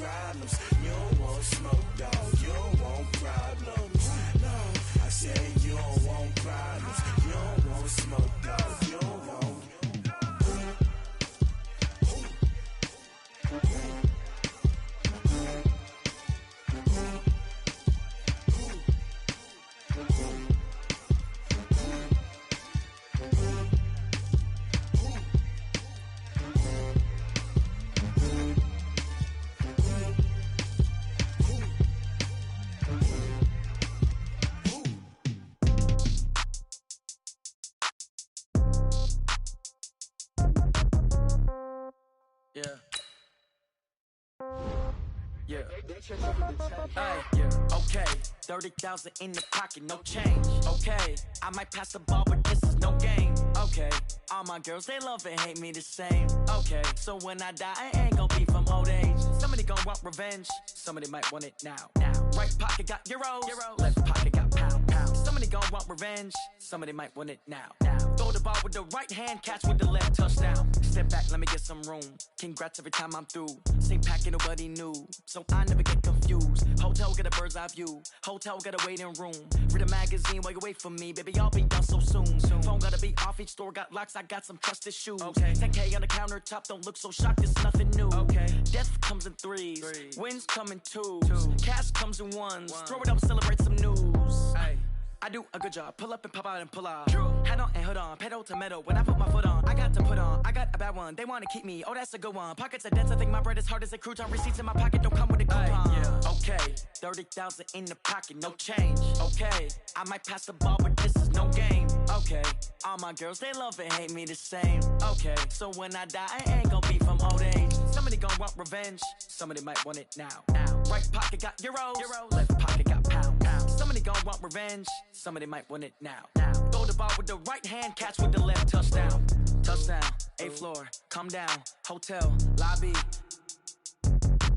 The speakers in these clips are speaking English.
problems. You don't want smoke, dog. You don't want problems. No, I said you don't want problems. You don't want smoke, dog. You don't want. Yeah. Hey, yeah. Okay. 30,000 in the pocket, no change. Okay. I might pass the ball, but this is no game. Okay. All my girls, they love and hate me the same. Okay. So when I die, I ain't gon' be from old age. Somebody gon' want revenge. Somebody might want it now. Right pocket got euros. Left pocket got pound. Somebody gon' want revenge. Somebody might want it now. Throw the ball with the right hand, catch with the left, touchdown. Step back, let me get some room. Congrats every time I'm through. Same packet, nobody knew, so I never get confused. Hotel get a bird's eye view. Hotel get a waiting room. Read a magazine while you wait for me, baby. I'll be done so soon. Phone gotta be off. Each store got locks. I got some trusted shoes. Okay. 10K on the countertop. Don't look so shocked. It's nothing new. Okay. Death comes in threes. Wins come in twos. Cash comes in ones. Throw it up, celebrate some news. Hey. I do a good job, pull up and pop out and pull out. Hat on and hood on, pedal to metal. When I put my foot on, I got to put on. I got a bad one, they wanna keep me. Oh, that's a good one. Pockets are dense, I think my bread is hard as a crouton. Receipts in my pocket don't come with a coupon. Yeah. Okay, 30,000 in the pocket, no change. Okay, I might pass the ball, but this is no game. Okay, all my girls, they love and hate me the same. Okay, so when I die, I ain't gon' be from old age. Somebody gon' want revenge, somebody might want it now. Right pocket got euros, left pocket got pound. Somebody gon' want revenge, somebody might want it now. Throw the ball with the right hand, catch with the left, touchdown. Touchdown, 8th floor, come down, hotel, lobby.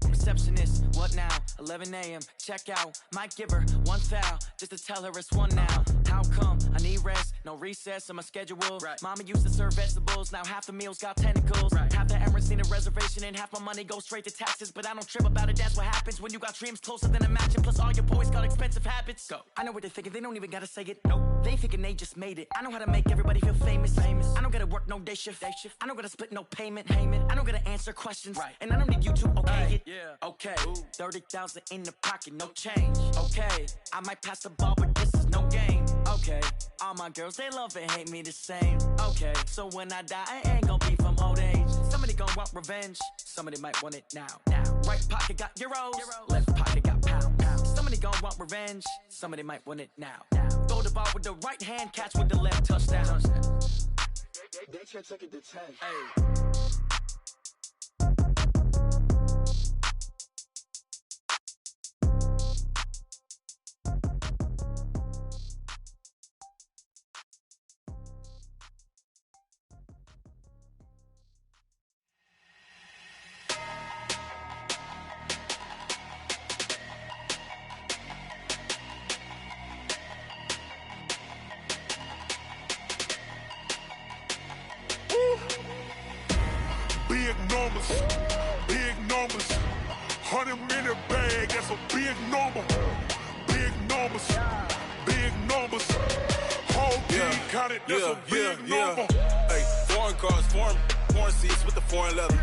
Receptionist, what now? 11 a.m., check out. Might give her one foul, just to tell her it's one now. How come? I need rest, no recess in my schedule. Right. Mama used to serve vegetables, now half the meals got tentacles. Right. Half the errands need a reservation, and half my money goes straight to taxes. But I don't trip about it, that's what happens when you got dreams closer than a match. And plus all your boys got expensive habits. Go. I know what they're thinking, they don't even gotta say it. Nope. They thinking they just made it. I know how to make everybody feel famous. I don't gotta work no day shift. I don't gotta split no payment. I don't gotta answer questions. Right. And I don't need you to okay it. Yeah. Okay, 30,000 in the pocket, no change. Okay, I might pass the ball, but this is no game. Okay, all my girls, they love and hate me the same. Okay, so when I die, I ain't gon' be from old age. Somebody gon' want revenge, somebody might want it now. Right pocket got euros, left pocket got pound. Somebody gon' want revenge, somebody might want it now. Throw the ball with the right hand, catch with the left, touchdown. They can't take it to 10. Hey. Big numbers, 100-minute bag, that's a big number. Big numbers, whole team counted, that's a big number. Hey, foreign cars, foreign seats with the foreign leather.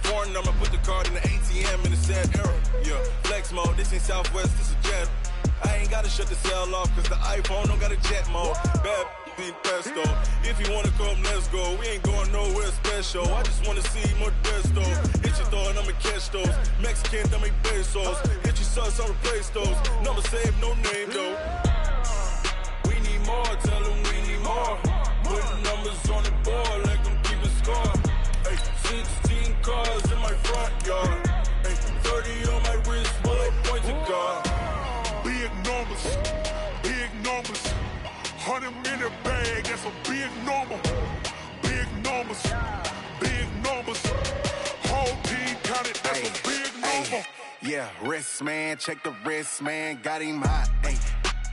Foreign number, put the card in the ATM in the sad era. Yeah, flex mode, this ain't Southwest, this is Jet. I ain't gotta shut the cell off, cause the iPhone don't got a jet mode. Bad beat pesto. If you wanna come, let's go. We ain't going nowhere special. I just wanna see more Modesto. Hit your thought, I'ma catch those. Mexican, dummy pesos. Hit your sus, I'll replace those. Number saved, no name though. We need more, tell them we need more. Put numbers on the board, like them keeping score. Hey, 16 cars in my front yard. Hey, 30 on my wrist, bullet point to God. Big numbers, 100-minute bag, that's a big number. Big numbers, whole team counted, that's a big number. Yeah, wrist man, check the wrist man, got him hot. Ay,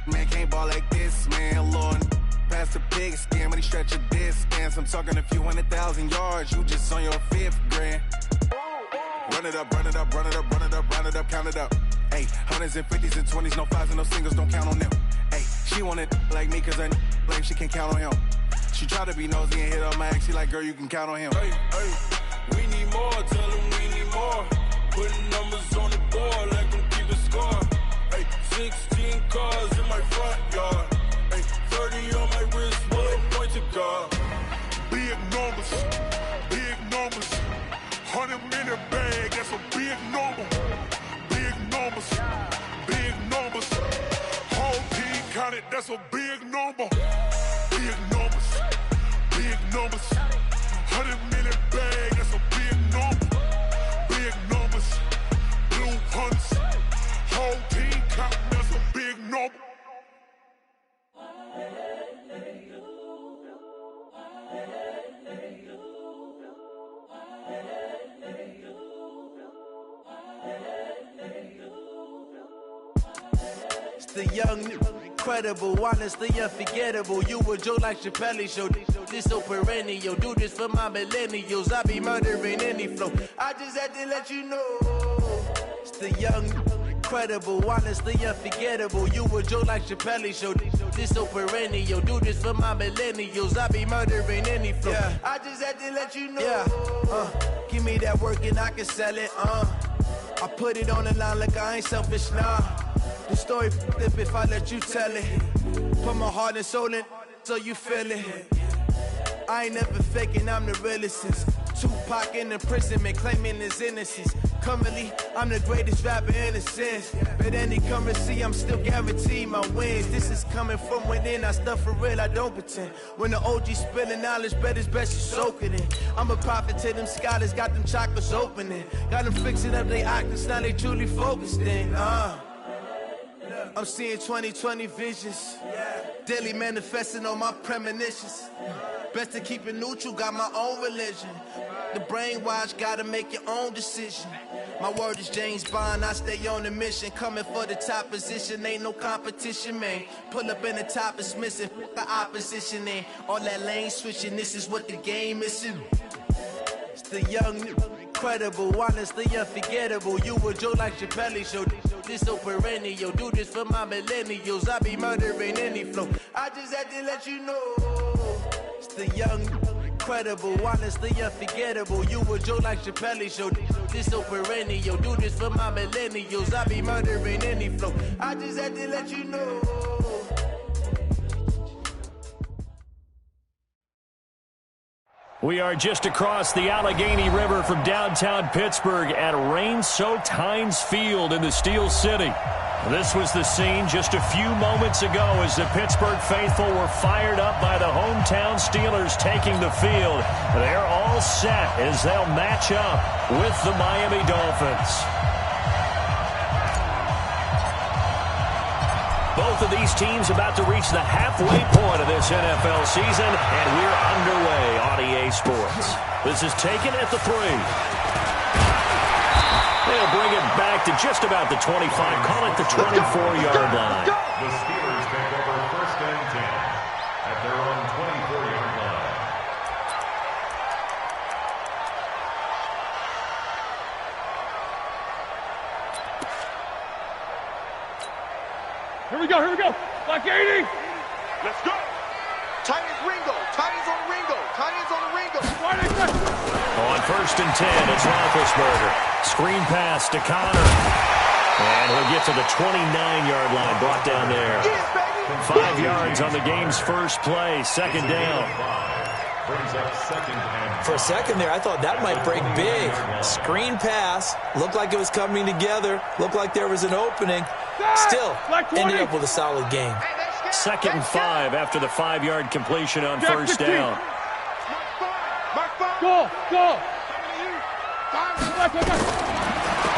man can't ball like this, man. Lord, past the pig skin, when he stretch a distance. I'm talking a few 100,000 yards, you just on your 5th grand. Run it up, run it up, run it up, run it up, run it up, count it up. Ayy, hundreds and fifties and 20s, no fives and no singles, don't count on them. Ayy, she wanted like me cause her like she can count on him. She tried to be nosy and hit on my ex, she like, girl, you can count on him. Hey, we need more, tell them we need more. Putting numbers on the board, let them keep it score. Hey, 16 cars in my front yard. Hey, 30 on my wrist, one point to guard. Big numbers, big numbers. 100-minute bag, that's a big number. Big numbers, big numbers. Whole team counted, that's a big number. Big numbers, big numbers. 100-minute bag, that's a big number. Big numbers, blue hunts. Whole team counting, that's a big number. The young, incredible, honestly unforgettable. You a joke like Chappelle show. This so perennial. Do this for my millennials. I be murdering any flow. I just had to let you know. It's the young, incredible, honestly unforgettable. You a joke like Chappelle show. This so perennial. Do this for my millennials. I be murdering any flow. Yeah. I just had to let you know. Yeah. Give me that work and I can sell it. I put it on the line like I ain't selfish, nah. The story flip if I let you tell it. Put my heart and soul in so you feel it. I ain't never faking, I'm the realest since Tupac in imprisonment, claiming his innocence. Currently, I'm the greatest rapper in a sense. But any currency, I'm still guaranteed my wins. This is coming from within, I stuff for real, I don't pretend. When the OG spilling knowledge, bet it's best you soak it in. I'm a prophet to them scholars, got them chakras opening. Got them fixing up their octaves, now they truly focused in. I'm seeing 2020 visions, daily manifesting on my premonitions. Best to keep it neutral, got my own religion. The brainwash, gotta make your own decision. My word is James Bond, I stay on the mission. Coming for the top position, ain't no competition, man. Pull up in the top is missing, the opposition in. All that lane switching, this is what the game is. It's the young, incredible, honestly unforgettable. You a joke like Chappelle show. This so perennial. Do this for my millennials. I be murdering any flow. I just had to let you know. It's the young, incredible, honestly unforgettable. You a joke like Chappelle show. This so perennial. Do this for my millennials. I be murdering any flow. I just had to let you know. We are just across the Allegheny River from downtown Pittsburgh at rain-soaked Heinz Field in the Steel City. This was the scene just a few moments ago as the Pittsburgh faithful were fired up by the hometown Steelers taking the field. They're all set as they'll match up with the Miami Dolphins. Both of these teams about to reach the halfway point of this NFL season, and we're underway on EA Sports. This is taken at the 3. They'll bring it back to just about the 25, call it the 24-yard line. The Steelers take over 1st and 10 at their own 24-yard line. Here we go. Like 80. Let's go. Tight ends Ringo. Tight ends on Ringo. Tight ends on the Ringo. On 1st and 10, it's Roethlisberger. Screen pass to Connor. And he'll get to the 29-yard line, brought down there. 5 yards on the game's first play, 2nd down. For a second there, I thought that might break big. Screen pass. Looked like it was coming together. Looked like there was an opening. Still ended up with a solid game. 2nd and 5 after the 5-yard completion on 1st down. Go.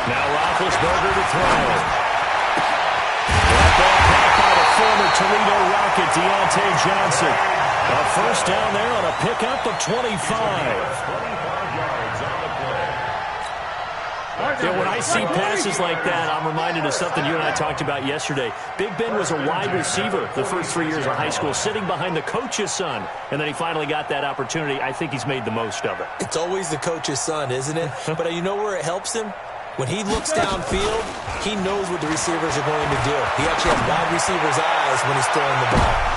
Now Roethlisberger to throw. That ball caught by the former Toledo Rocket, Deontay Johnson. A 1st down there on a pickup of 25. 25 yards on the play. Yeah, when I see passes like that, I'm reminded of something you and I talked about yesterday. Big Ben was a wide receiver the first 3 years of high school, sitting behind the coach's son, and then he finally got that opportunity. I think he's made the most of it. It's always the coach's son, isn't it? But you know where it helps him? When he looks downfield, he knows what the receivers are going to do. He actually has wide receivers' eyes when he's throwing the ball.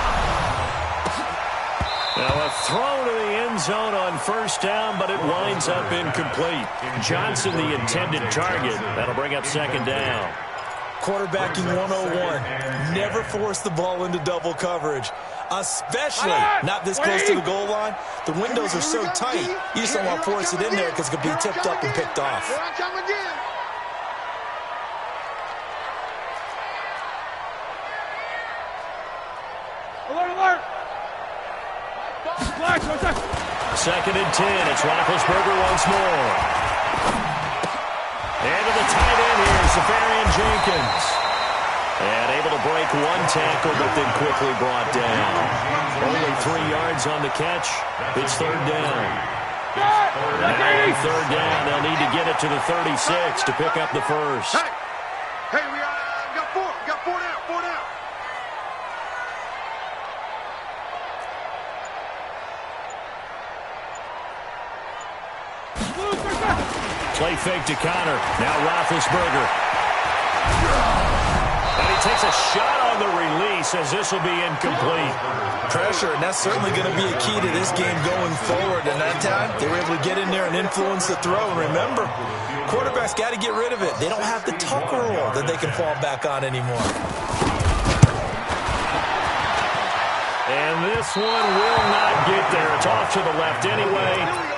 Now a throw to the end zone on first down, but it winds up incomplete. Johnson, the intended target. That'll bring up second down. Quarterbacking 101. Never force the ball into double coverage, especially not this close to the goal line. The windows are so tight, you just don't want to force it in there because it could be tipped up and picked off. Second and 10. It's Roethlisberger once more. And to the tight end here, Safarian Jenkins. And able to break one tackle, but then quickly brought down. Only 3 yards on the catch. It's third down. Now on third down, they'll need to get it to the 36 to pick up the first. Hey, we got four. We got four down. Play fake to Connor. Now Roethlisberger. And he takes a shot on the release as this will be incomplete. Pressure, and that's certainly going to be a key to this game going forward. And that time, they were able to get in there and influence the throw. And remember, quarterbacks got to get rid of it. They don't have the tuck rule that they can fall back on anymore. And this one will not get there. It's off to the left anyway.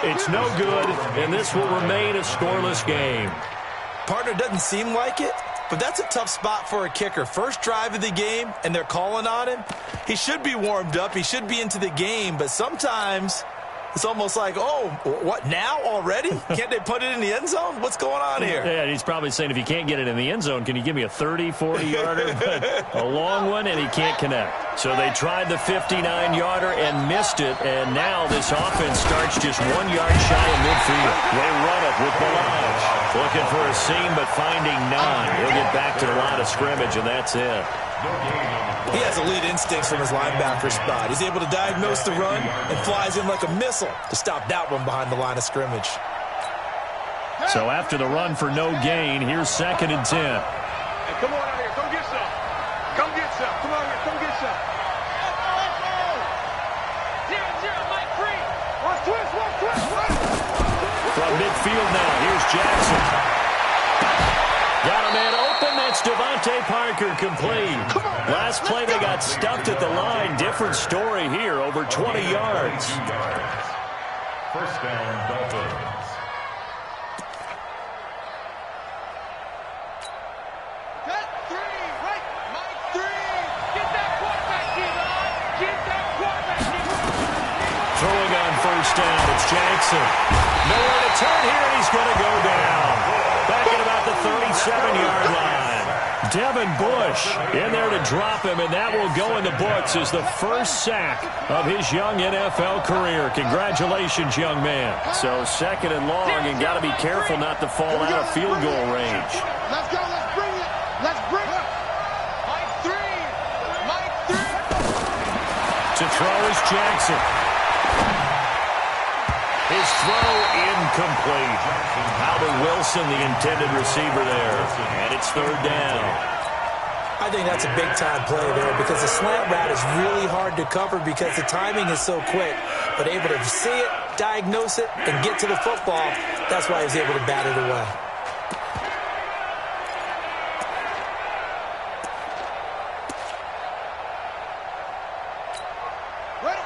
It's no good, and this will remain a scoreless game. Partner, doesn't seem like it, but that's a tough spot for a kicker. First drive of the game, and they're calling on him. He should be warmed up. He should be into the game, but sometimes it's almost like, oh, what, now already? Can't they put it in the end zone? What's going on here? Yeah, he's probably saying, if you can't get it in the end zone, can you give me a 30, 40-yarder? But a long one, and he can't connect. So they tried the 59-yarder and missed it, and now this offense starts just 1 yard shy of midfield. They run it with Balaj. Looking for a seam, but finding none. He'll get back to the line of scrimmage, and that's it. He has elite instincts from his linebacker spot. He's able to diagnose the run and flies in like a missile to stop that one behind the line of scrimmage. So after the run for no gain, here's second and 10. Hey, come on out here. Come get some. Come get some. Come on here. Come get some. 0-0, Mike free. One twist. From midfield now, here's Jackson. Got a man open. That's Devontae Parker complete. Last play, they got stuffed at the line. Different story here, over 20 yards. First down, Dolphins. Cut three, right, Mike three. Get that quarterback team on. Get that quarterback team on. Throwing on first down, it's Jackson. Nowhere to turn here, and he's going to go down. Back at about the 37-yard line. Devin Bush in there to drop him, and that will go in the books as the first sack of his young NFL career. Congratulations, young man. So second and long, and got to be careful not to fall out of field goal range. Let's go. Let's bring it. Let's bring it. Mike three. Mike three. To throw is Jackson. His throw incomplete. Howard Wilson, the intended receiver there. And it's third down. I think that's a big-time play there because the slant route is really hard to cover because the timing is so quick. But able to see it, diagnose it, and get to the football, that's why he was able to bat it away.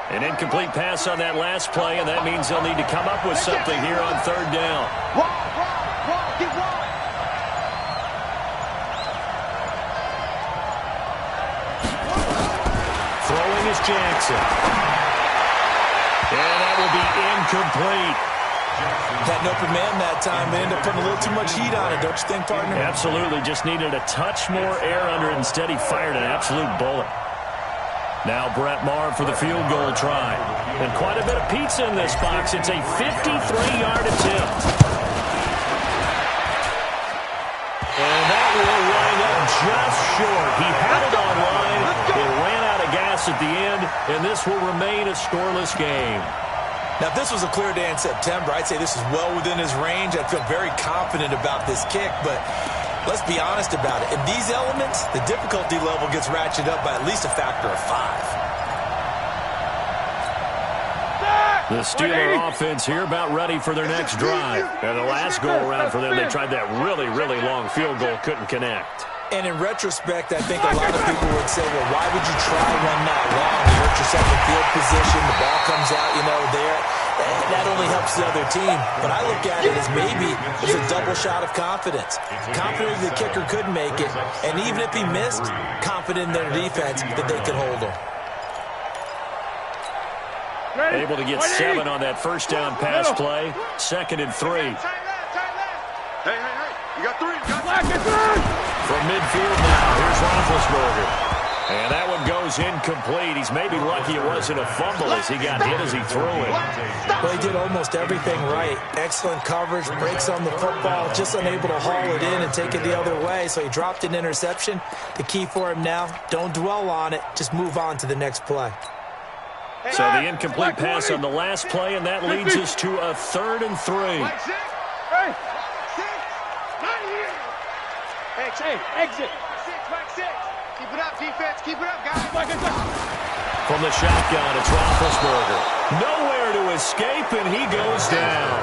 An incomplete pass on that last play, and that means they'll need to come up with something here on third down. Get wide. Throwing is Jackson. And that will be incomplete. Had an open man that time. They ended up putting a little too much heat on it, don't you think, partner? Absolutely. Just needed a touch more air under it. Instead, he fired an absolute bullet. Now Brett Maher for the field goal try. And quite a bit of pizza in this box. It's a 53-yard attempt. short. He had it on line. It ran out of gas at the end, and this will remain a scoreless game. Now, if this was a clear day in September, I'd say this is well within his range. I'd feel very confident about this kick, but let's be honest about it. In these elements, the difficulty level gets ratcheted up by at least a factor of 5. The Steeler offense here about ready for their next drive. And the last go-around for them, they tried that really, really long field goal, couldn't connect. And in retrospect, I think a lot of people would say, well, why would you try one that long? You hurt yourself in field position, the ball comes out, there. That only helps the other team. But I look at it as maybe it's a double shot of confidence. Confident the kicker could make it, and even if he missed, confident in their defense that they could hold him. Able to get 7 on that first down pass play. 2nd and 3. Hey, you got 3. From midfield now, here's Roethlisberger. And that one goes incomplete. He's maybe lucky it wasn't a fumble as he got hit as he threw it. Well, he did almost everything right. Excellent coverage, breaks on the football, just unable to haul it in and take it the other way. So he dropped an interception. The key for him now, don't dwell on it. Just move on to the next play. So the incomplete pass on the last play, and that leads us to a 3rd and 3. Exit. Keep it up, defense. Keep it up, guys. From the shotgun, it's Roethlisberger. Nowhere to escape, and he goes down.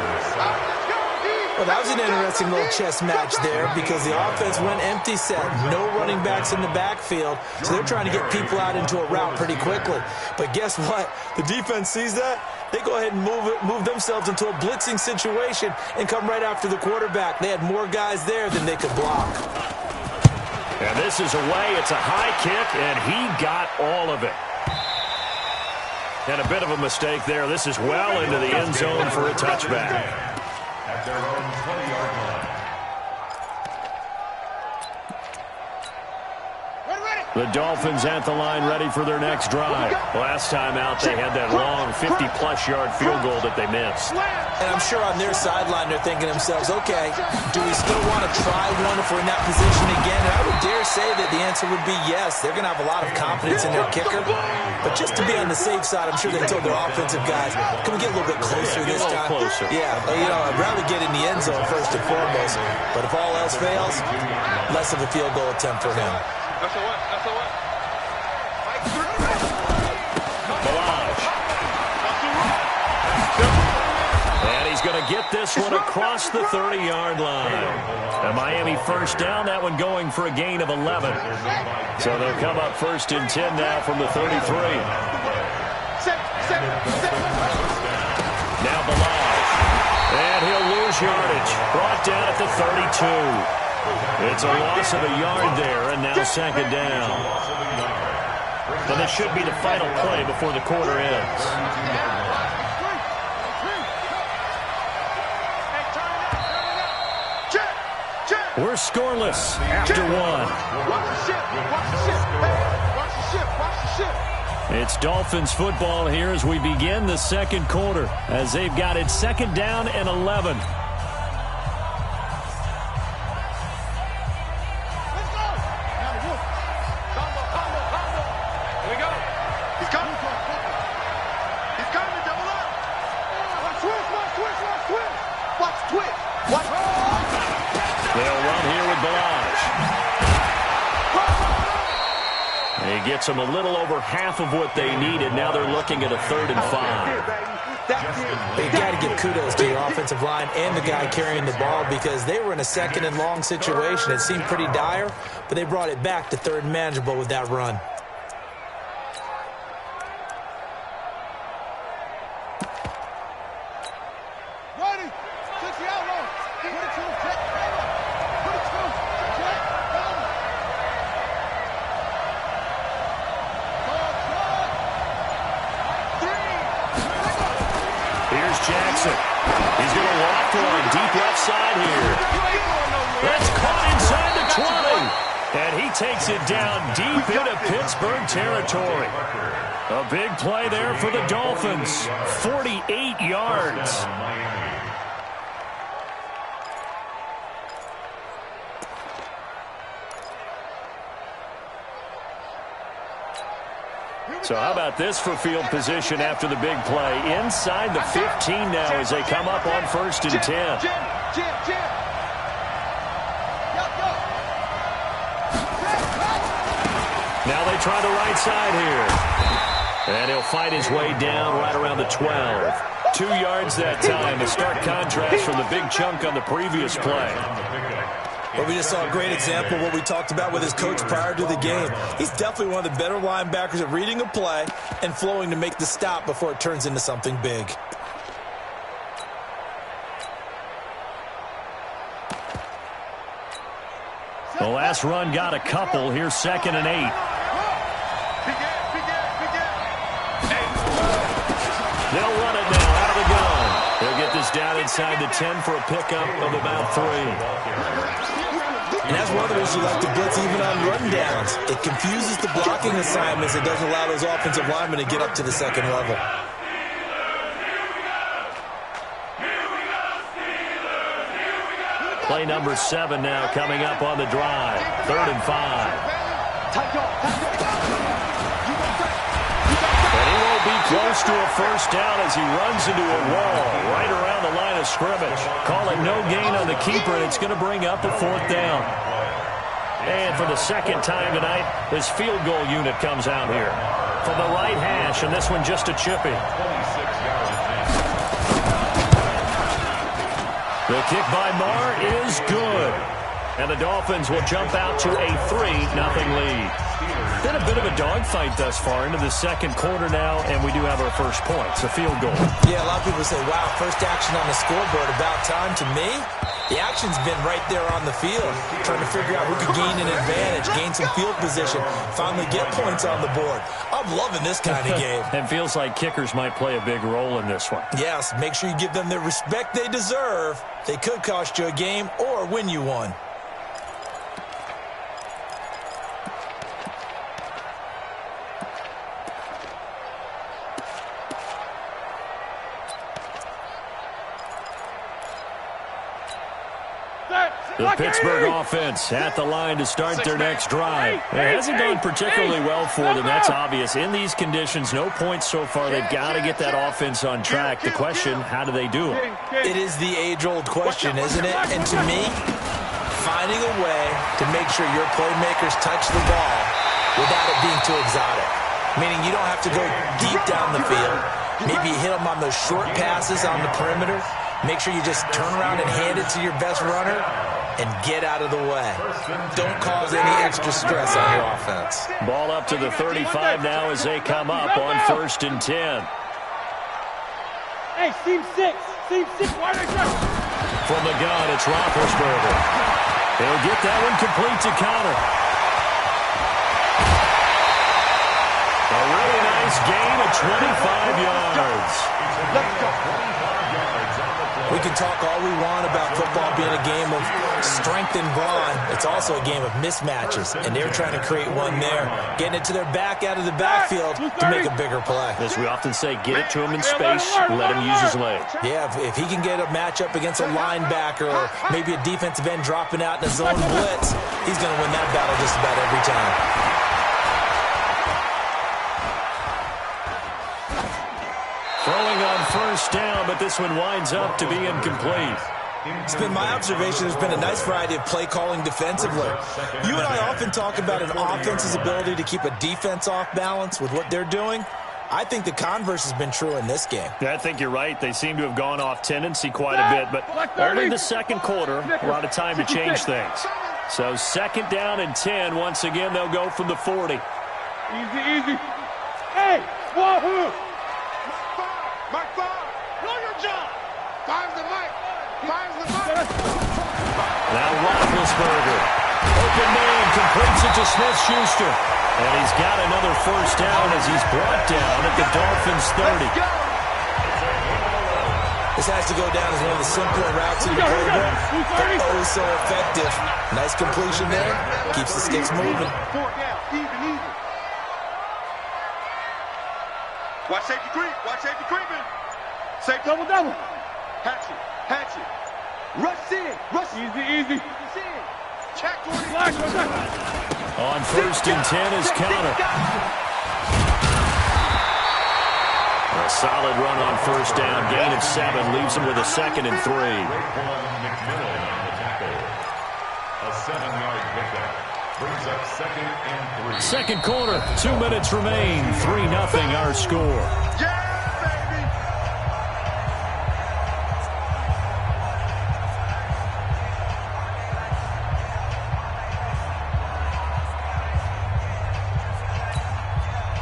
Well, that was an interesting little chess match there because the offense went empty set. No running backs in the backfield, so they're trying to get people out into a route pretty quickly. But guess what? The defense sees that. They go ahead and move themselves into a blitzing situation and come right after the quarterback. They had more guys there than they could block. And this is away. It's a high kick, and he got all of it. And a bit of a mistake there. This is well into the end zone for a touchback. At their own 20-yard line. The Dolphins at the line ready for their next drive. Last time out, they had that long 50-plus yard field goal that they missed. And I'm sure on their sideline they're thinking to themselves, okay, do we still want to try one if we're in that position again? And I would dare say that the answer would be yes. They're going to have a lot of confidence in their kicker. But just to be on the safe side, I'm sure they told their offensive guys, can we get a little bit closer this time? Closer. Yeah, I'd rather get in the end zone first and foremost. But if all else fails, less of a field goal attempt for him. That's a what? And he's going to get this one across the 30-yard line. A Miami first down, that one going for a gain of 11. So they'll come up 1st and 10 now from the 33. Now Balaj. And he'll lose yardage. Brought down at the 32. It's a loss of a yard there, and now 2nd down. And this should be the final play before the quarter ends. We're scoreless after 1. It's Dolphins football here as we begin the 2nd quarter, as they've got it 2nd down and 11. Gets them a little over half of what they needed. Now they're looking at a 3rd and 5. They've got to give kudos to your offensive line and the guy carrying the ball because they were in a 2nd and long situation. It seemed pretty dire, but they brought it back to 3rd and manageable with that run. Jackson. He's going to loft one deep left side here. That's caught inside the 20. And he takes it down deep into Pittsburgh territory. A big play there for the Dolphins. 48 yards. So how about this for field position after the big play? Inside the 15 now as they come up on 1st and 10. Now they try the right side here. And he'll fight his way down right around the 12. 2 yards that time. A stark contrast from the big chunk on the previous play. Well, we just saw a great example of what we talked about with his coach prior to the game. He's definitely one of the better linebackers at reading a play and flowing to make the stop before it turns into something big. The last run got a couple. Here's 2nd and 8. They'll run it now out of the gun. They'll get this down inside the 10 for a pickup of about 3. And that's one of the reasons you like to blitz even on run downs. It confuses the blocking assignments. It doesn't allow those offensive linemen to get up to the second level. Play number 7 now coming up on the drive. 3rd and 5. And he won't be close to a first down as he runs into a wall right around the line of scrimmage. Call it no gain on the keeper, and it's going to bring up a 4th down. And for the 2nd time tonight, this field goal unit comes out here. From the right hash, and this one just a chippy. The kick by Marr is good. And the Dolphins will jump out to a 3-0 lead. Been a bit of a dogfight thus far into the 2nd quarter now, and we do have our first points, a field goal. Yeah, a lot of people say, wow, first action on the scoreboard, about time. To me, the action's been right there on the field, trying to figure out who could gain an advantage, gain some field position, finally get points on the board. I'm loving this kind of game. It feels like kickers might play a big role in this one. Yes, make sure you give them the respect they deserve. They could cost you a game or win you one. The Pittsburgh offense at the line to start their next drive. It hasn't gone particularly well for them. That's obvious. In these conditions, no points so far. They've got to get that offense on track. The question, how do they do it? It is the age-old question, isn't it? And to me, finding a way to make sure your playmakers touch the ball without it being too exotic. Meaning you don't have to go deep down the field. Maybe you hit them on those short passes on the perimeter. Make sure you just turn around and hand it to your best runner and get out of the way. Don't cause any extra stress on your offense. Ball up to the 35 now as they come up on 1st and 10. Hey, seam 6. Why are they trying? From the gun, it's Roethlisberger. He'll get that one complete to counter. A really nice gain of 25 yards. Let's go. We can talk all we want about football being a game of strength and brawn. It's also a game of mismatches, and they're trying to create one there, getting it to their back out of the backfield to make a bigger play. As we often say, get it to him in space, let him use his legs. Yeah, if he can get a matchup against a linebacker or maybe a defensive end dropping out in a zone blitz, he's going to win that battle just about every time. Throwing on 1st down, but this one winds up to be incomplete. It's been my observation there's been a nice variety of play calling defensively. You and I often talk about an offense's ability to keep a defense off balance with what they're doing. I think the converse has been true in this game. Yeah, I think you're right. They seem to have gone off tendency quite a bit, but only the 2nd quarter, a lot of time to change things. So 2nd down and 10. Once again, they'll go from the 40. Easy. Hey, wahoo! Mark 5. Know your job. 5's the mic. 5's the mic. Now Roethlisberger. Open man completes it to Smith-Schuster. And he's got another 1st down as he's brought down at the Dolphins 30. This has to go down as one of the simpler routes in the playbook, but oh so effective. Nice completion there. Keeps the sticks moving. 4 down. Even. Watch safety creeping. Safety. Double. Hatchet. Rush in. Easy. Check. Flash. On 1st and 10 is counter. A solid run on first down. Gain of 7 leaves him with a 2nd and 3. A 7-yard pickup. Brings up 2nd and 3. Second quarter, 2 minutes remain. 3-0 our score.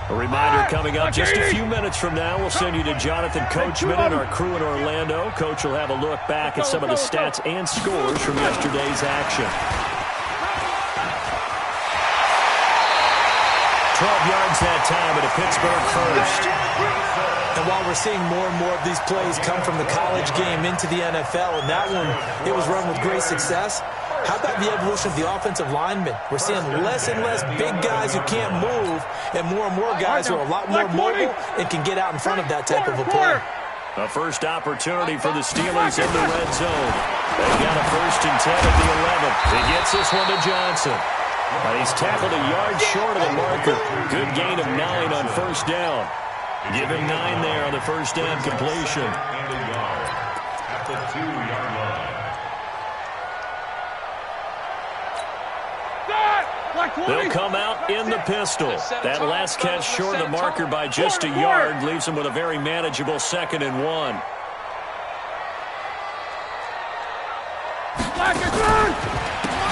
A reminder coming up just a few minutes from now. We'll send you to Jonathan Coachman and our crew in Orlando. Coach will have a look back at some of the stats and scores from yesterday's action. 12 yards that time at a Pittsburgh first. And while we're seeing more and more of these plays come from the college game into the NFL, and that one, it was run with great success, how about the evolution of the offensive linemen? We're seeing less and less big guys who can't move and more guys who are a lot more mobile and can get out in front of that type of a play. A first opportunity for the Steelers in the red zone. They got a 1st and 10 at the 11. He gets this one to Johnson. He's tackled a yard short of the marker. Good gain of 9 on first down. Give him 9 there on the first down completion. And a yard at the 2-yard line. They'll come out in the pistol. That last catch short of the marker by just a yard leaves him with a very manageable 2nd and 1.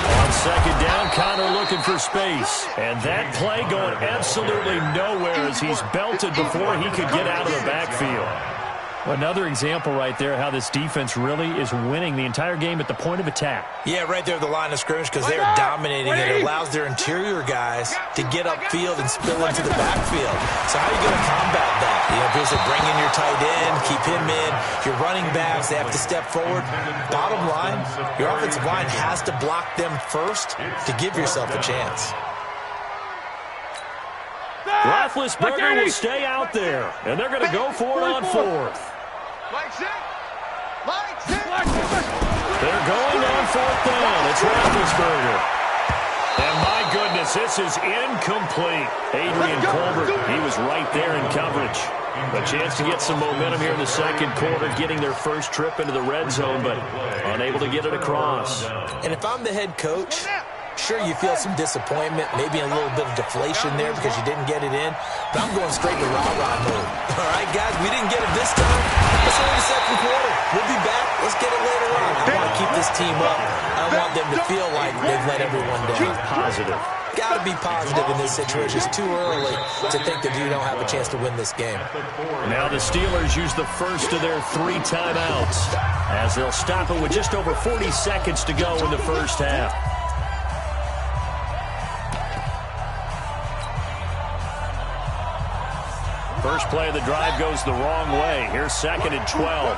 On second down, Connor looking for space. And that play going absolutely nowhere as he's belted before he could get out of the backfield. Another example right there how this defense really is winning the entire game at the point of attack. Yeah, right there at the line of scrimmage because they are dominating it. It allows their interior guys to get upfield and spill into the backfield. So how are you going to combat that? You know, basically bring in your tight end, keep him in. Your running backs, they have to step forward. Bottom line, your offensive line has to block them first to give yourself a chance. Roethlisberger will stay out there, and they're going to go for it on 4th. They're going on 4th down. It's Roethlisberger. And my goodness, this is incomplete. Adrian Colbert, he was right there in coverage. A chance to get some momentum here in the second quarter, getting their first trip into the red zone, but unable to get it across. And if I'm the head coach, sure, you feel some disappointment, maybe a little bit of deflation there because you didn't get it in, but I'm going straight to rah-rah mode. All right, guys, we didn't get it this time. Let's go to the second quarter. We'll be back. Let's get it later on. I want to keep this team up. I want them to feel like they've let everyone down. Positive. Got to be positive in this situation. It's too early to think that you don't have a chance to win this game. Now the Steelers use the first of their 3 timeouts as they'll stop it with just over 40 seconds to go in the first half. First play of the drive goes the wrong way. Here's 2nd and 12.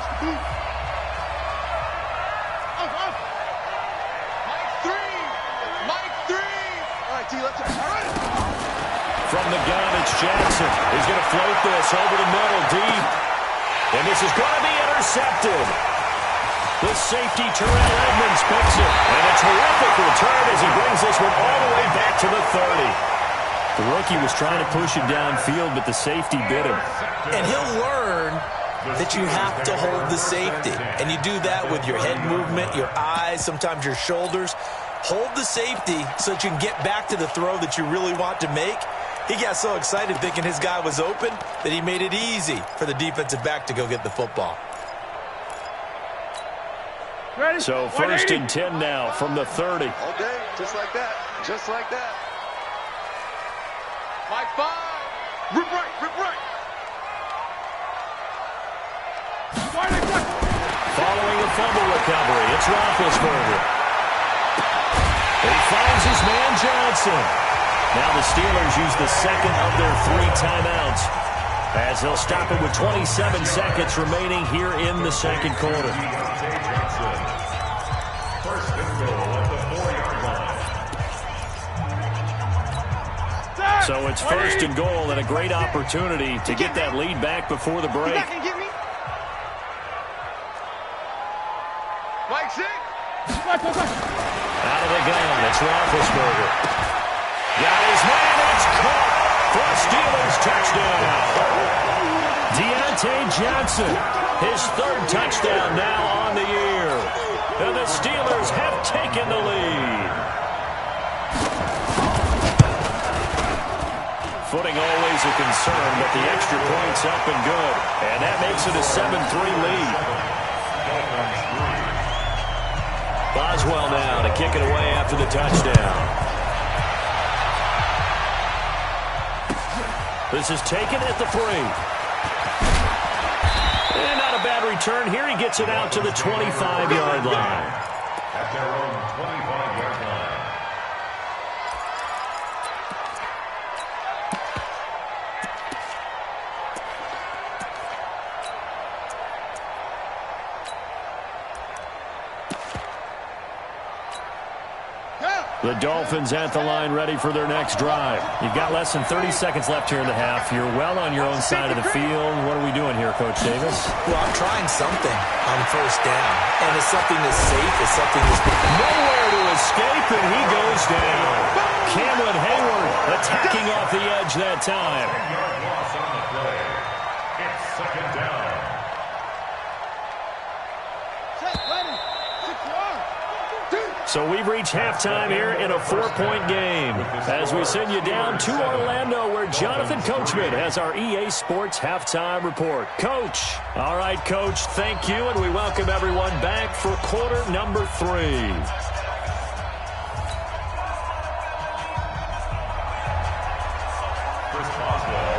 From the gun, it's Jackson. He's going to float this over the middle, deep. And this is going to be intercepted. The safety, Terrell Edmonds, picks it. And a terrific return as he brings this one all the way back to the 30. The rookie was trying to push it downfield, but the safety bit him. And he'll learn that you have to hold the safety. And you do that with your head movement, your eyes, sometimes your shoulders. Hold the safety so that you can get back to the throw that you really want to make. He got so excited thinking his guy was open that he made it easy for the defensive back to go get the football. So 1st and 10 now from the 30. All day, just like that. Just like that. 5-5. Rip right, rip right. Following a fumble recovery, it's Roethlisberger. He finds his man Johnson. Now the Steelers use the second of their 3 timeouts as they'll stop it with 27 seconds remaining here in the second quarter. First and goal at the 4-yard line. So it's 1st and goal and a great opportunity to get that lead back before the break. Out of the gun, it's Roethlisberger. Got his man, it's caught for a Steelers touchdown. Johnson, his third touchdown now on the year. And the Steelers have taken the lead. Footing always a concern, but the extra point's up and good. And that makes it a 7-3 lead. Boswell now to kick it away after the touchdown. This is taken at the 3. And not a bad return here. He gets it out to the 25-yard line. At their own 25-yard line. The Dolphins at the line ready for their next drive. You've got less than 30 seconds left here in the half. You're well on your own side of the field. What are we doing here, Coach Davis? Well, I'm trying something on first down. And it's something that's safe. It's something that's nowhere to escape, and he goes down. Cameron Hayward attacking off the edge that time. 10-yard loss on the play. It's second down. So we've reached halftime here in a 4-point game as we send you down to Orlando where Jonathan Coachman has our EA Sports halftime report. Coach. All right, Coach, thank you, and we welcome everyone back for quarter number 3.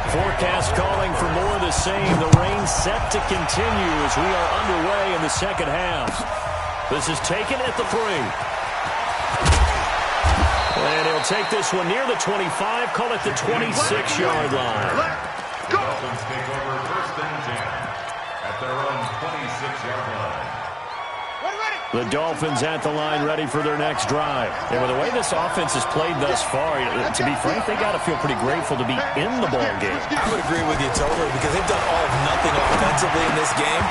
Forecast calling for more of the same. The rain set to continue as we are underway in the second half. This is taken at the 3. And he'll take this one near the 25, call it the 26-yard line. The Dolphins take over first and 10 at their own 26-yard line. The Dolphins at the line ready for their next drive. And with the way this offense has played thus far, to be frank, they got to feel pretty grateful to be in the ball game. I would agree with you totally because they've done all of nothing offensively in this game,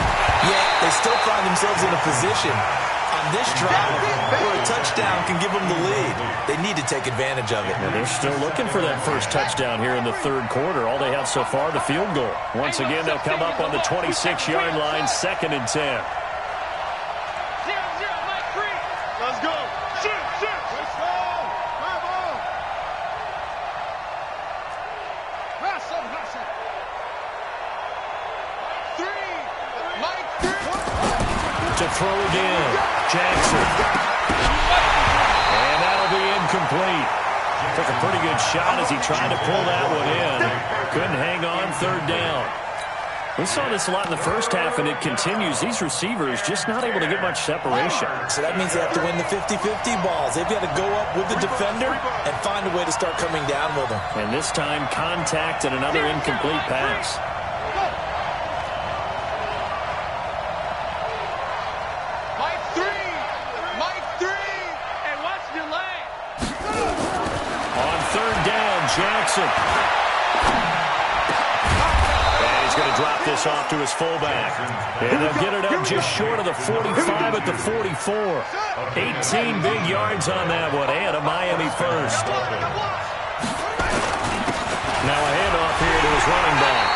yet they still find themselves in a position on this drive where a touchdown can give them the lead. They need to take advantage of it. And they're still looking for that first touchdown here in the third quarter. All they have so far, the field goal. Once again, they'll come up on the 26-yard line, 2nd and 10. Let's go. Shoot. Let's go. Come on. Pass up. 3. To throw again. Jackson. And that'll be incomplete. Took a pretty good shot as he tried to pull that one in. Couldn't hang on, 3rd down. We saw this a lot in the first half, and it continues. These receivers just not able to get much separation. So that means they have to win the 50-50 balls. They've got to go up with the defender and find a way to start coming down with them. And this time, contact and another incomplete pass. Mike 3. And watch delay. On 3rd down, Jackson. He's going to drop this off to his fullback. And they'll get it up just short of the 45 at the 44. 18 big yards on that one, and a Miami first. Now a handoff here to his running back.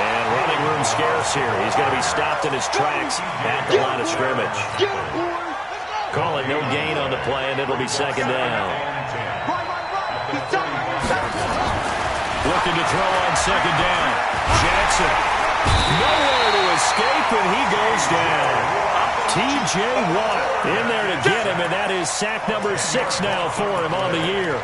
And running room scarce here. He's going to be stopped in his tracks at the line of scrimmage. Call it no gain on the play, and it'll be 2nd down. Looking to throw on 2nd down. Jackson, nowhere to escape, and he goes down. T.J. Watt in there to get him, and that is sack number 6 now for him on the year.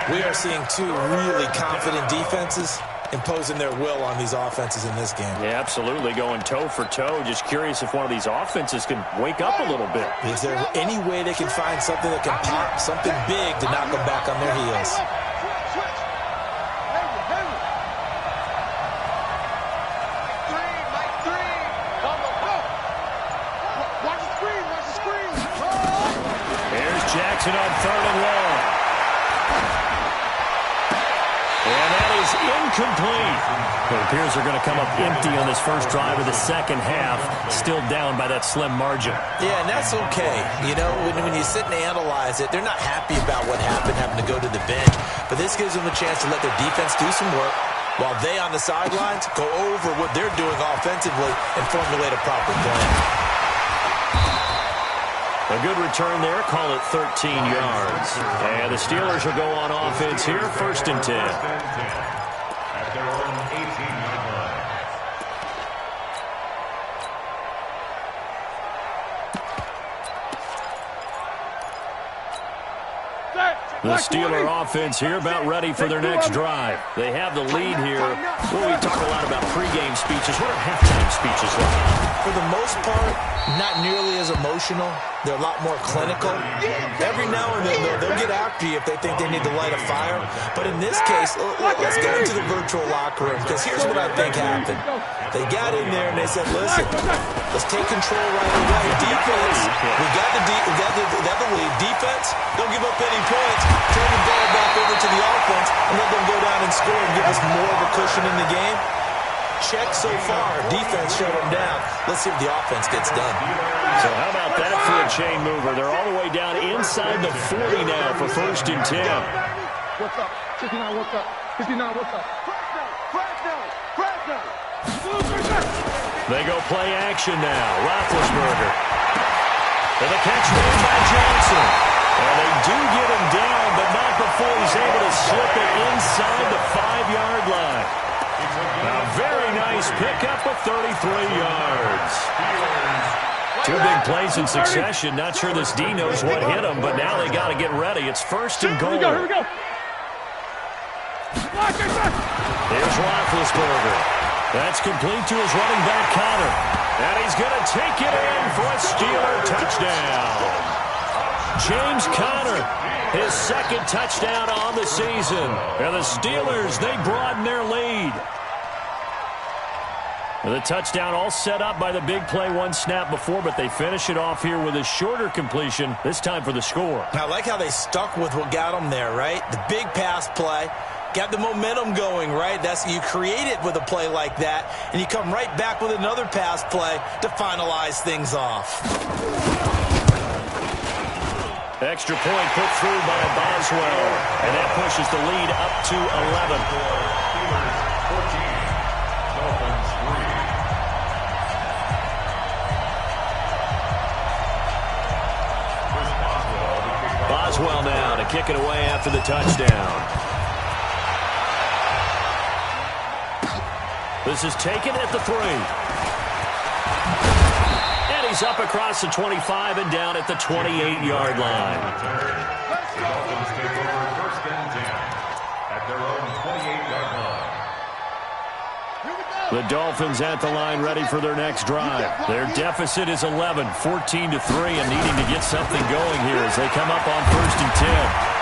We are seeing 2 really confident defenses imposing their will on these offenses in this game. Yeah, absolutely, going toe for toe. Just curious if one of these offenses can wake up a little bit. Is there any way they can find something that can pop, something big to knock them back on their heels? Jackson on 3rd and long. And that is incomplete. It appears they're going to come up empty on this first drive of the second half, still down by that slim margin. Yeah, and that's okay. You know, when you sit and analyze it, they're not happy about what happened, having to go to the bench. But this gives them a chance to let their defense do some work, while they on the sidelines go over what they're doing offensively and formulate a proper plan. A good return there. Call it 13 yards. And the Steelers will go on offense here, 1st and 10. At their own 18-yard line. The Steeler offense here about ready for their next drive. They have the lead here. Well, we talk a lot about pregame speeches. What are halftime speeches like? For the most part, not nearly as emotional. They're a lot more clinical. Every now and then, they'll get after you if they think they need to light a fire. But in this case, let's go into the virtual locker room, because here's what I think happened. They got in there and they said, listen, let's take control right away. Defense, we got the lead. Defense, don't give up any points. Turn the ball back over to the offense and let them go down and score and give us more of a cushion in the game. Check so far. Defense shut them down. Let's see if the offense gets done. So how about that for a chain mover? They're all the way down inside the 40 now for 1st and 10. What's up? 59, what's up? 59, what's up? Fresno. They go play action now. Roethlisberger. And the catch made by Johnson. And they do get him down, but not before he's able to slip it inside the 5-yard line. A very nice pickup of 33 yards. 2 big plays in succession. Not sure this D knows what hit him, but now they got to get ready. It's 1st and goal. Here we go. Here's Roethlisberger. That's complete to his running back, Connor. And he's going to take it in for a Steeler touchdown. James Conner, his 2nd touchdown on the season. And the Steelers, they broaden their lead. And the touchdown all set up by the big play 1 snap before, but they finish it off here with a shorter completion, this time for the score. I like how they stuck with what got them there, right? The big pass play. Got the momentum going, right? You create it with a play like that, and you come right back with another pass play to finalize things off. Extra point put through by Boswell, and that pushes the lead up to 11. Steelers 14, Dolphins 3. Boswell now to kick it away after the touchdown. This is taken at the 3. And he's up across the 25 and down at the 28-yard line. The Dolphins take over 1st and 10 at their own 28-yard line. The Dolphins at the line ready for their next drive. Their deficit is 11, 14-3, and needing to get something going here as they come up on 1st and 10.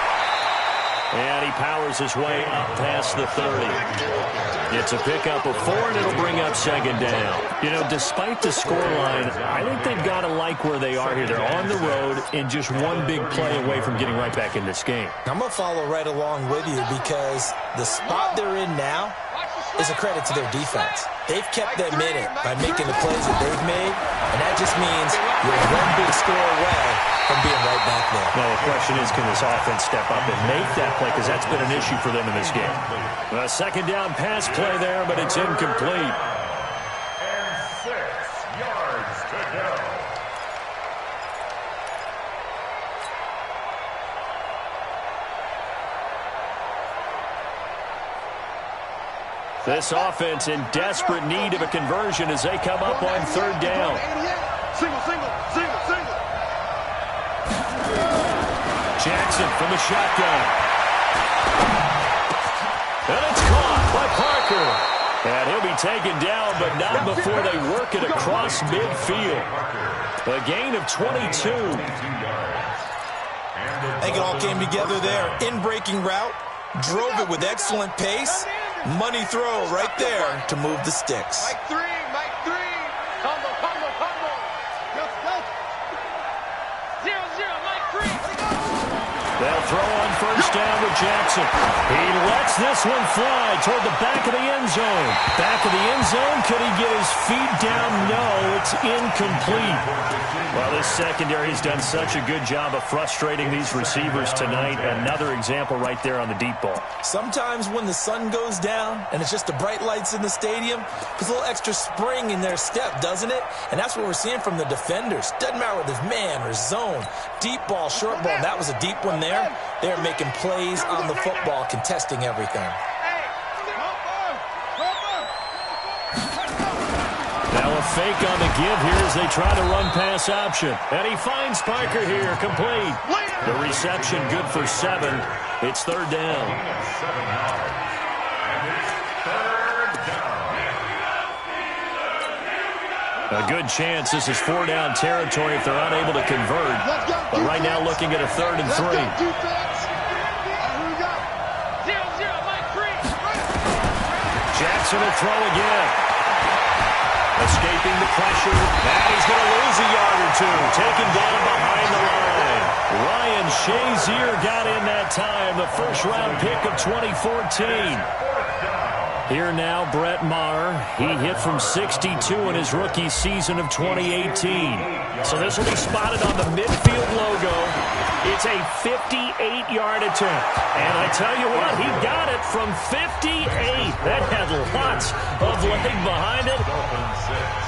And he powers his way up past the 30. It's a pickup of 4, and it'll bring up 2nd down. You know, despite the scoreline, I think they've got to like where they are here. They're on the road and just 1 big play away from getting right back in this game. I'm going to follow right along with you because the spot they're in now is a credit to their defense. They've kept them in it by making the plays that they've made, and that just means you're 1 big score away from being right back there. Now, the question is, can this offense step up and make that play? Because that's been an issue for them in this game. A 2nd down pass play there, but it's incomplete. And 6 yards to go. This offense in desperate need of a conversion as they come up on 3rd down. Single. Jackson from the shotgun. And it's caught by Parker. And he'll be taken down, but not before they work it across midfield. A gain of 22. I think it all came together there. In-breaking route, drove it with excellent pace. Money throw right there to move the sticks. Mike 3. Combo. 0-0, Mike 3. The They'll throw on first down with Jackson. He lets this one fly toward the back of the end zone. Back of the end zone. Could he get his feet down? No, it's incomplete. Well, this secondary has done such a good job of frustrating these receivers tonight. Another example right there on the deep ball. Sometimes when the sun goes down and it's just the bright lights in the stadium, there's a little extra spring in their step, doesn't it? And that's what we're seeing from the defenders. Doesn't matter whether it's man or zone, deep ball, short ball. That was a deep one there. They're making plays on the football, contesting everything. Now a fake on the give here as they try to run pass option. And he finds Parker here, complete. The reception good for 7. It's third down. A good chance this is 4-down territory if they're unable to convert. But right now looking at a 3rd and 3. Jackson will throw again. Escaping the pressure, and he's going to lose a yard or 2. Taken down behind the line. Ryan Shazier got in that time, the first-round pick of 2014. Here now, Brett Maher. He hit from 62 in his rookie season of 2018. So this will be spotted on the midfield logo. It's a 58-yard attempt. And I tell you what, he got it from 58. That had lots of leg behind it.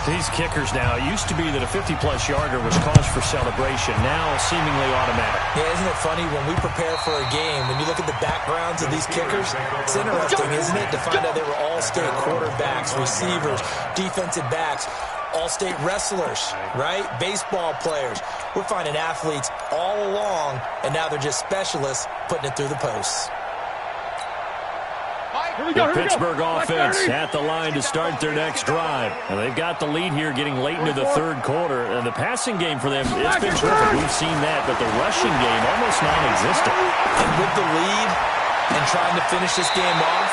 These kickers now, it used to be that a 50-plus yarder was cause for celebration. Now seemingly automatic. Yeah, isn't it funny when we prepare for a game, when you look at the backgrounds of these kickers, it's interesting, isn't it, to find out they were all-state quarterbacks, receivers, defensive backs, all-state wrestlers, right? Baseball players. We're finding athletes all along, and now they're just specialists putting it through the posts. The Pittsburgh offense at the line to start their next drive. And they've got the lead here getting late into the third quarter. And the passing game for them, it's been terrific. We've seen that, but the rushing game almost non-existent. And with the lead and trying to finish this game off,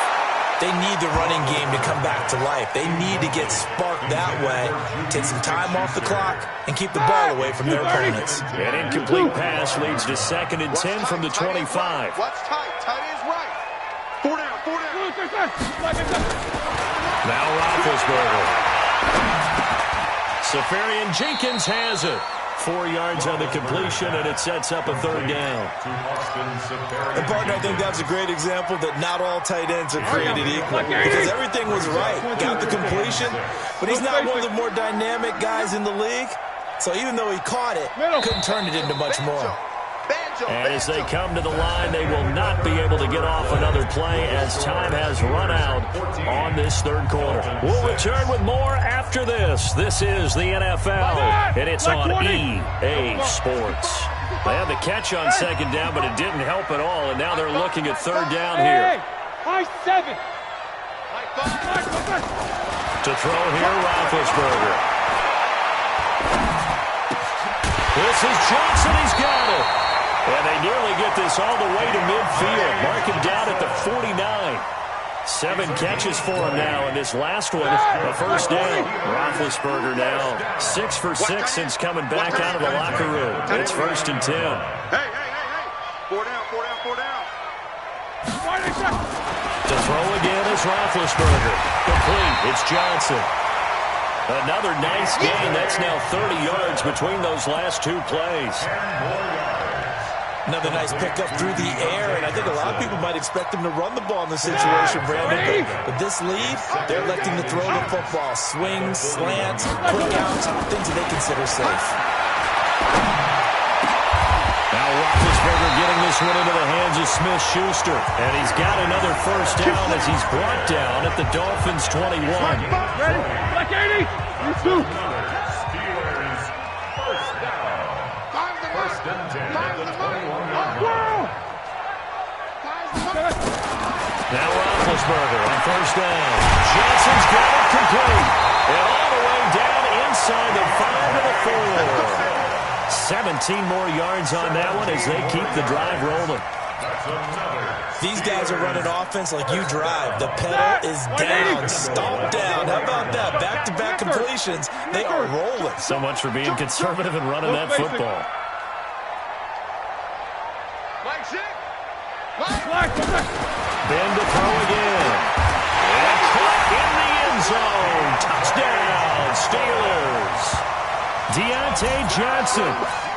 they need the running game to come back to life. They need to get sparked that way, take some time off the clock, and keep the ball away from their opponents. An incomplete pass leads to 2nd and 10 from the 25. What's tight? Tight is right. 4 down, 4 down. Now Roethlisberger. Safarian Jenkins has it. 4 yards on the completion, and it sets up a 3rd down. And, partner, I think that's a great example that not all tight ends are created equal, because everything was right. Got the completion, but he's not one of the more dynamic guys in the league. So even though he caught it, couldn't turn it into much more. And as they come to the line, they will not be able to get off another play as time has run out on this third quarter. We'll return with more after this. This is the NFL, and it's on EA Sports. They had the catch on 2nd down, but it didn't help at all, and now they're looking at 3rd down here. To throw here, Roethlisberger. This is Johnson. He's got it. And they nearly get this all the way to midfield. Mark him down at the 49. 7 catches for him now, and this last one, a first down. Roethlisberger now 6 for 6 since coming back out of the locker room. It's 1st and 10. Hey. 4 down, 4 down, 4 down. To throw again is Roethlisberger. Complete. It's Johnson. Another nice gain. That's now 30 yards between those last 2 plays. Another nice pickup through the air, and I think a lot of people might expect him to run the ball in this situation, Brandon. But with this lead, they're electing to throw the football. Swings, slants, quick outs, things that they consider safe. Now Roethlisberger getting this one into the hands of Smith-Schuster. And he's got another first down as he's brought down at the Dolphins' 21. Ready? Black 80. You too. Steelers, first down. 1st and 10 at the 21. Now Roethlisberger on first down. Johnson's got it complete. And all the way down inside the 5 to the 4. 17 more yards on that one as they keep the drive rolling. These guys are running offense like you drive. The pedal is down, stomped down. How about that? Back-to-back completions. They are rolling. So much for being conservative and running that football. Mike's in. Ben to throw again. And caught in the end zone. Touchdown, Steelers. Deontay Johnson,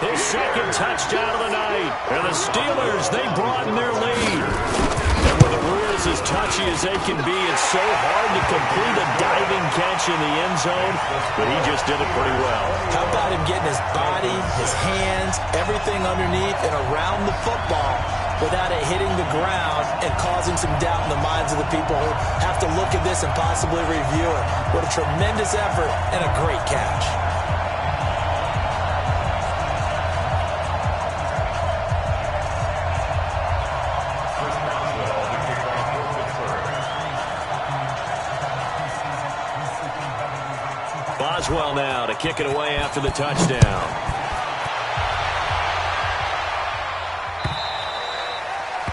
his second touchdown of the night. And the Steelers, they broaden their lead. And with the rules as touchy as they can be, it's so hard to complete a diving catch in the end zone, but he just did it pretty well. How about him getting his body, his hands, everything underneath and around the football without it hitting the ground and causing some doubt in the minds of the people who have to look at this and possibly review it. What a tremendous effort and a great catch. Boswell now to kick it away after the touchdown.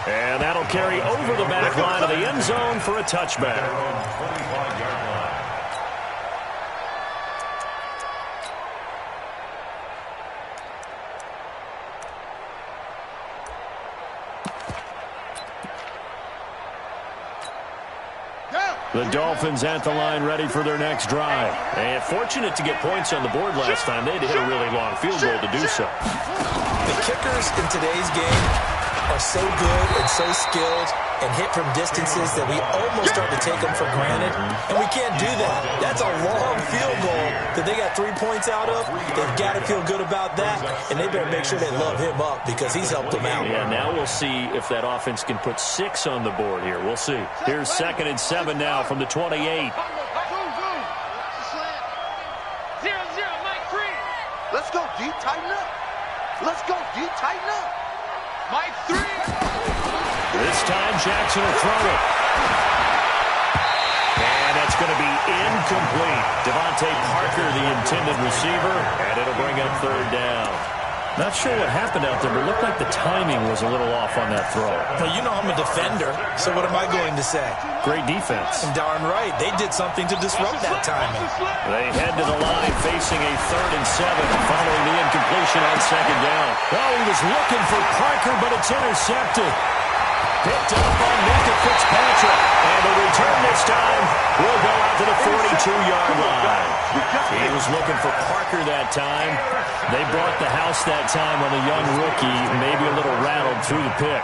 And that'll carry over the back line of the end zone for a touchback. The Dolphins at the line ready for their next drive. And fortunate to get points on the board last time. They had to hit a really long field goal to do so. The kickers in today's game are so good and so skilled and hit from distances that we almost start to take them for granted. And we can't do that. That's a long field goal that they got 3 points out of. They've got to feel good about that, and they better make sure they love him up because he's helped them out. Yeah, now we'll see if that offense can put 6 on the board here. We'll see. Here's 2nd and 7 now from the 28. 0-0, Mike 3. Let's go deep, tighten up. Let's go deep, tighten up. Mike 3. This time Jackson will throw it. And that's going to be incomplete. Devontae Parker, the intended receiver, and it'll bring up 3rd down. Not sure what happened out there, but it looked like the timing was a little off on that throw. Well, you know I'm a defender, so what am I going to say? Great defense. And darn right, they did something to disrupt that timing. They head to the line facing a 3rd and 7 following the incompletion on 2nd down. Well, he was looking for Parker, but it's intercepted. Picked up on Minka Fitzpatrick. And the return this time will go out to the 42-yard line. He was looking for Parker that time. They brought the house that time on the young rookie, maybe a little rattled through the pick.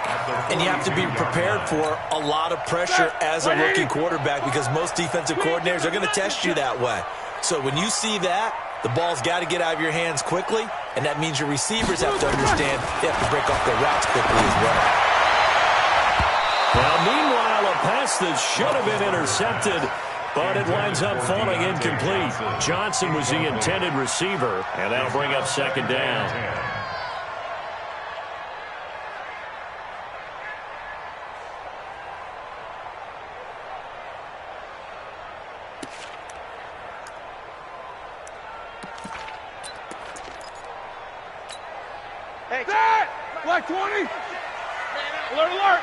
And you have to be prepared for a lot of pressure as a rookie quarterback because most defensive coordinators are going to test you that way. So when you see that, the ball's got to get out of your hands quickly, and that means your receivers have to understand they have to break off their routes quickly as well. Now, meanwhile, a pass that should have been intercepted, but it winds up falling incomplete. Johnson was the intended receiver, and that'll bring up 2nd down. Hey, Dad! Black 20! Alert, alert!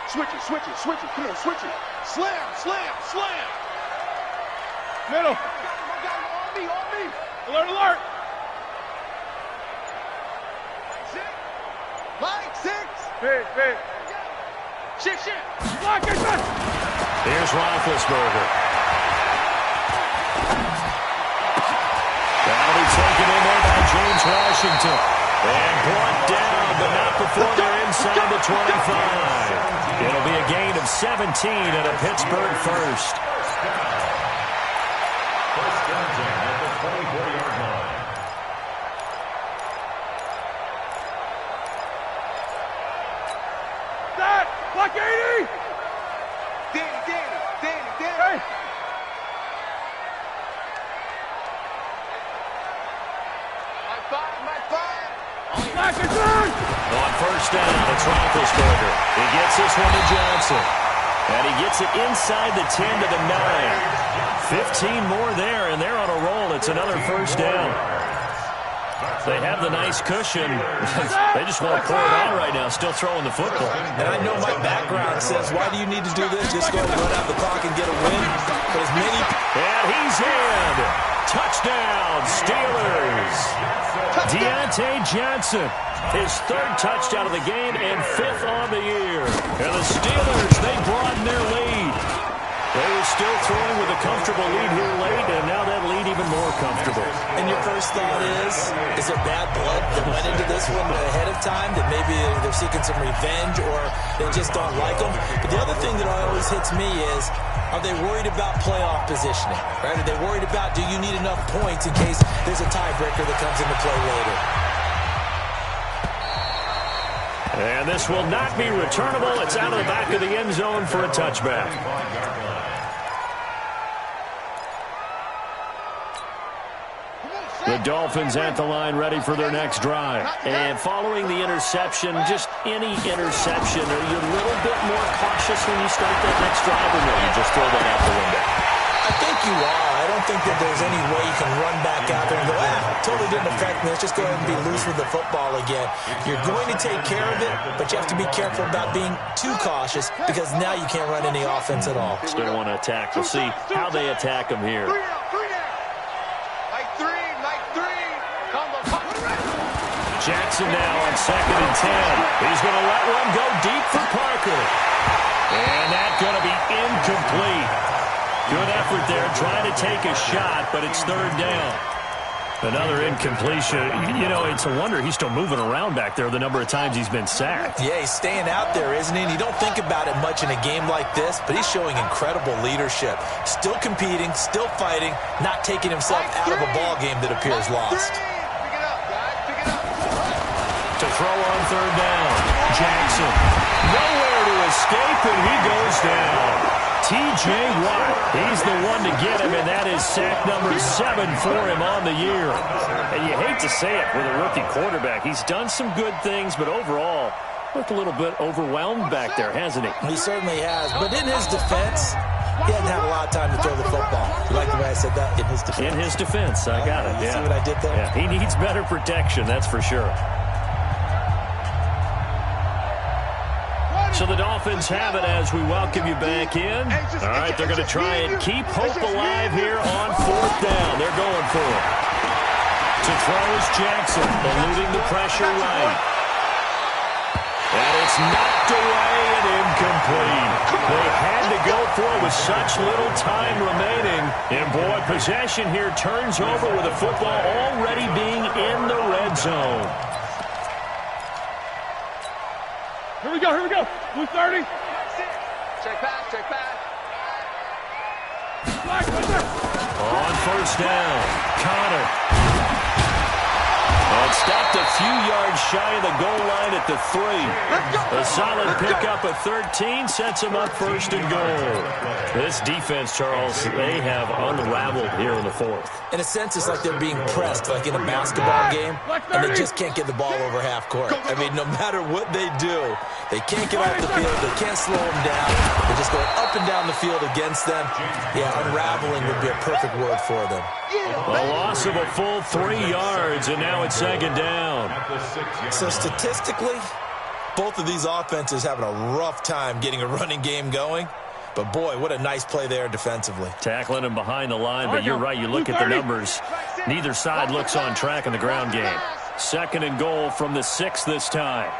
Switch it, switch it, switch it. Come on, switch it. Slam, slam, slam. Middle. On me, on me. Alert, alert. Mike, 6. Big, big. Shit, shit. Block it, shit. Here's Roethlisberger. That'll be taken in there by James Washington. And brought down, but not before they're inside the 25. It'll be a gain of 17 and a Pittsburgh first. First down at the 24-yard line. That! Block 80! Danny. Hey! My five. Black is on! On first down, it's Roethlisberger. He gets this one to Johnson. And he gets it inside the 10 to the 9. 15 more there, and they're on a roll. It's another first down. They have the nice cushion. They just want to pour it on right now, still throwing the football. And I know my background says, why do you need to do this? Just go and run out the clock and get a win. But as many... And he's in. Touchdown, Steelers. Deontay Johnson, his 3rd touchdown of the game and 5th on the year. And the Steelers, they broaden their lead. They were still throwing with a comfortable lead here late, and now that lead even more comfortable. And your first thought is there bad blood that went into this one ahead of time, that maybe they're seeking some revenge or they just don't like them? But the other thing that always hits me is, are they worried about playoff positioning? Right? Are they worried about, do you need enough points in case there's a tiebreaker that comes into play later? And this will not be returnable. It's out of the back of the end zone for a touchback. The Dolphins at the line, ready for their next drive. And following the interception, just any interception, are you a little bit more cautious when you start that next drive, or no, you just throw that out the window? I think you are. I don't think that there's any way you can run back out there and go, totally didn't affect me. Let's just go ahead and be loose with the football again. You're going to take care of it, but you have to be careful about being too cautious because now you can't run any offense at all. Still want to attack. We'll see how they attack them here. Jackson now on 2nd and 10. He's going to let one go deep for Parker. And that's going to be incomplete. Good effort there, trying to take a shot, but it's 3rd down. Another incompletion. You know, it's a wonder he's still moving around back there the number of times he's been sacked. Yeah, he's staying out there, isn't he? And you don't think about it much in a game like this, but he's showing incredible leadership. Still competing, still fighting, not taking himself out of a ball game that appears lost. To throw on 3rd down. Jackson. Nowhere to escape, and he goes down. T.J. Watt, he's the one to get him, and that is sack number 7 for him on the year. And you hate to say it with a rookie quarterback. He's done some good things, but overall, looked a little bit overwhelmed back there, hasn't he? He certainly has. But in his defense, he hadn't had a lot of time to throw the football. You like the way I said that? In his defense. In his defense, I got it. You see what I did there? Yeah, he needs better protection, that's for sure. So the Dolphins have it as we welcome you back in. All right, they're going to try and keep hope alive here on 4th down. They're going for it. To throw is Jackson, eluding the pressure right. And it's knocked away and incomplete. They had to go for it with such little time remaining. And boy, possession here turns over with the football already being in the red zone. Here we go, here we go. Blue 30. Check pass, check pass. On 1st down, Connor. And stopped a few yards shy of the goal line at the 3. A solid pickup of 13 sets him up 1st and goal. This defense, Charles, they have unraveled here in the 4th. In a sense, it's like they're being pressed, like in a basketball game, and they just can't get the ball over half court. I mean, no matter what they do, they can't get off the field. They can't slow them down. They're just going up and down the field against them. Yeah, unraveling would be a perfect word for them. A loss of a full 3 yards, and now it's 2nd down. So statistically, both of these offenses having a rough time getting a running game going. But, boy, what a nice play there defensively. Tackling him behind the line, but you're right. You look at the numbers. Neither side looks on track in the ground game. 2nd and goal from the 6 this time.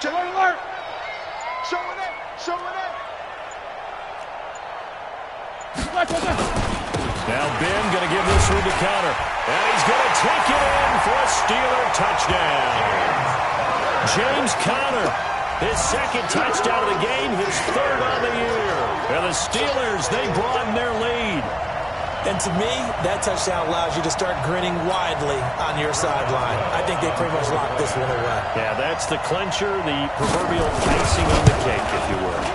Alert! Showing it! Showing it! Now Ben going to give this one to Connor. And he's going to take it in for a Steeler touchdown. James Conner, his 2nd touchdown of the game, his 3rd on the year. And the Steelers, they broaden their lead. And to me, that touchdown allows you to start grinning widely on your sideline. I think they pretty much locked this one away. Yeah, that's the clincher, the proverbial icing on the cake, if you will.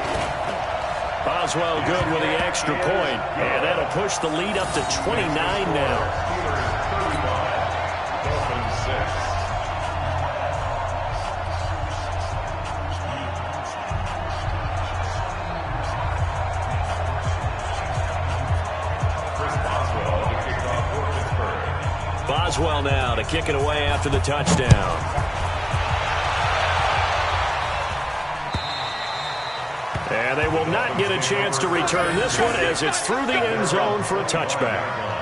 Boswell good with the extra point, and that'll push the lead up to 29 now. Boswell now to kick it away after the touchdown. And they will not get a chance to return this one as it's through the end zone for a touchback.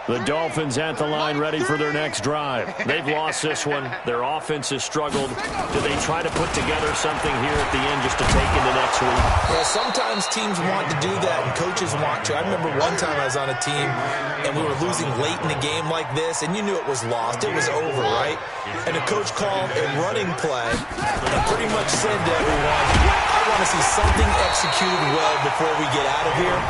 The Dolphins at the line ready for their next drive. They've lost this one. Their offense has struggled. Do they try to put together something here at the end just to take into next week? Yeah, sometimes teams want to do that and coaches want to. I remember one time I was on a team and we were losing late in the game like this, and you knew it was lost. It was over, right? And the coach called a running play and pretty much said to everyone, I want to see something executed well before we get out of here.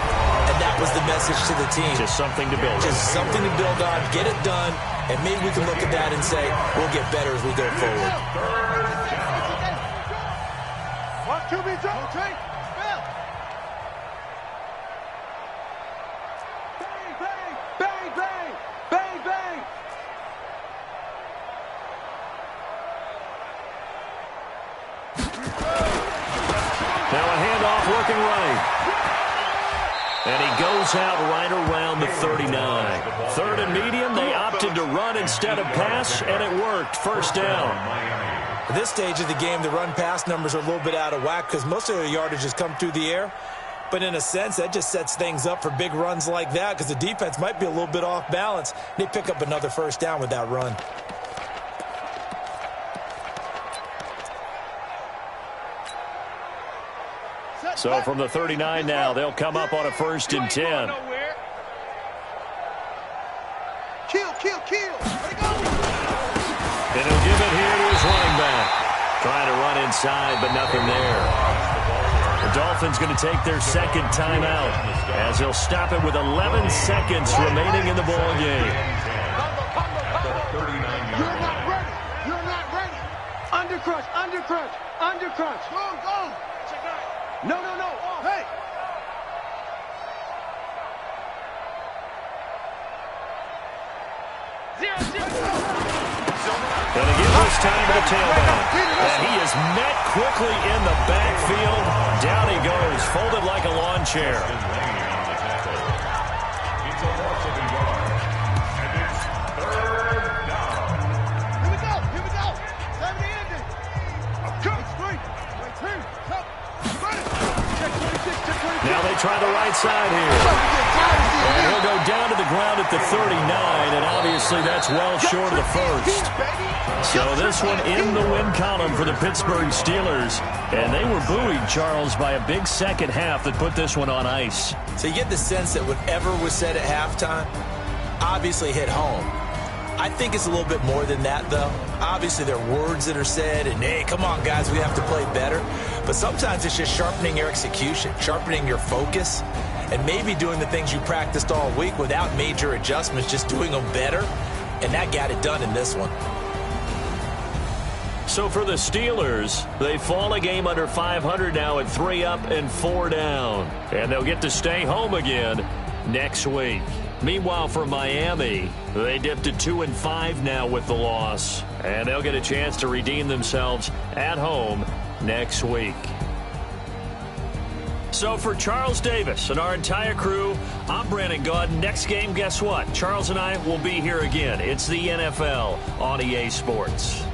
And that was the message to the team. Just something to build on. Just something to build on, get it done, and maybe we can look at that and say, we'll get better as we go forward. 1, 2, be double take. Bang, bang, bang, bang, bang, bang. Now a handoff working right. And he goes out right around the 39. Third and medium, they opted to run instead of pass, and it worked. First down. At this stage of the game, the run-pass numbers are a little bit out of whack because most of the yardage has come through the air. But in a sense, that just sets things up for big runs like that because the defense might be a little bit off balance. They pick up another first down with that run. So from the 39 now, they'll come up on a 1st and 10. Kill, kill, kill. And he'll give it here to his running back. Trying to run inside, but nothing there. The Dolphins going to take their second timeout as they'll stop it with 11 seconds remaining in the ball game. You're not ready. You're not ready. Undercrush, undercrush, undercrush. Go, go. No, no, no. Hey. And again this time to the tailback. And he is met quickly in the backfield. Down he goes, folded like a lawn chair. Now they try the right side here. And he'll go down to the ground at the 39, and obviously that's well short of the first. So this one in the win column for the Pittsburgh Steelers. And they were buoyed, Charles, by a big second half that put this one on ice. So you get the sense that whatever was said at halftime obviously hit home. I think it's a little bit more than that, though. Obviously, there are words that are said, and, hey, come on, guys, we have to play better. But sometimes it's just sharpening your execution, sharpening your focus, and maybe doing the things you practiced all week without major adjustments, just doing them better, and that got it done in this one. So for the Steelers, they fall a game under 500 now at 3 up and 4 down. And they'll get to stay home again next week. Meanwhile, for Miami, they dipped to 2-5 now with the loss. And they'll get a chance to redeem themselves at home next week. So for Charles Davis and our entire crew, I'm Brandon Gaud. Next game, guess what? Charles and I will be here again. It's the NFL on EA Sports.